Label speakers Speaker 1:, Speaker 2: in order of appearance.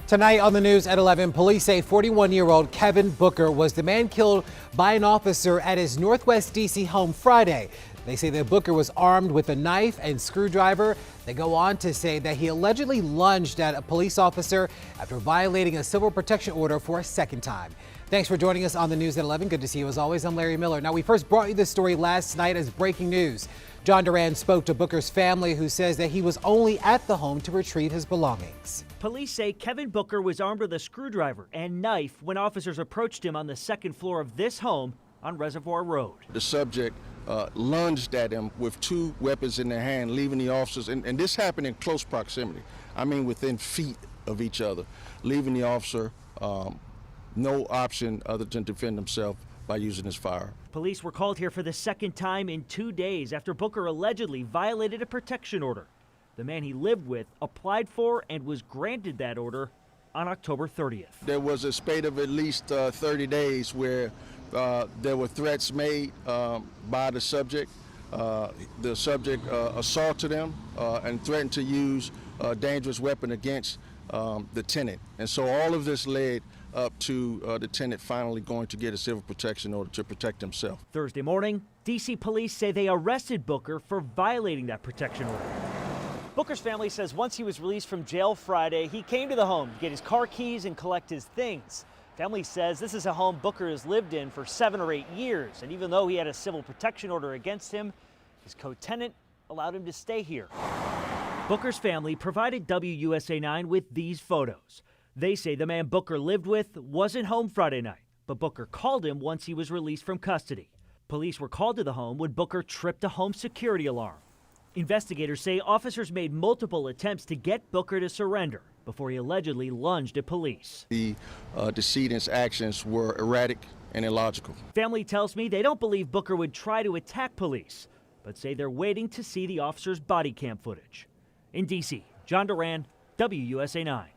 Speaker 1: Tonight on the news at 11, police say 41-year-old Kevin Booker was the man killed by an officer at his Northwest D.C. home Friday. They say that Booker was armed with a knife and screwdriver. They go on to say that he allegedly lunged at a police officer after violating a civil protection order for a second time. Thanks for joining us on the news at 11. Good to see you as always. I'm Larry Miller. Now, we first brought you this story last night as breaking news. John Duran spoke to Booker's family, who says that he was only at the home to retrieve his belongings.
Speaker 2: Police say Kevin Booker was armed with a screwdriver and knife when officers approached him on the second floor of this home on Reservoir Road.
Speaker 3: The subject lunged at him with two weapons in their hand, leaving the officers, and this happened in close proximity. I mean, within feet of each other, leaving the officer no option other than defend himself by using his fire.
Speaker 2: Police were called here for the second time in 2 days after Booker allegedly violated a protection order. The man he lived with applied for and was granted that order on October 30th.
Speaker 3: There was a spate of at least 30 days where there were threats made by the subject. The subject assaulted him and threatened to use a dangerous weapon against the tenant. And so all of this led up to the tenant finally going to get a civil protection order to protect himself.
Speaker 2: Thursday morning, D.C. police say they arrested Booker for violating that protection order. Booker's family says once he was released from jail Friday, he came to the home to get his car keys and collect his things. Family says this is a home Booker has lived in for 7 or 8 years, and even though he had a civil protection order against him, his co-tenant allowed him to stay here. Booker's family provided WUSA 9 with these photos. They say the man Booker lived with wasn't home Friday night, but Booker called him once he was released from custody. Police were called to the home when Booker tripped a home security alarm. Investigators say officers made multiple attempts to get Booker to surrender before he allegedly lunged at police.
Speaker 3: The decedent's actions were erratic and illogical.
Speaker 2: Family tells me they don't believe Booker would try to attack police, but say they're waiting to see the officer's body cam footage. In D.C., John Duran, WUSA 9.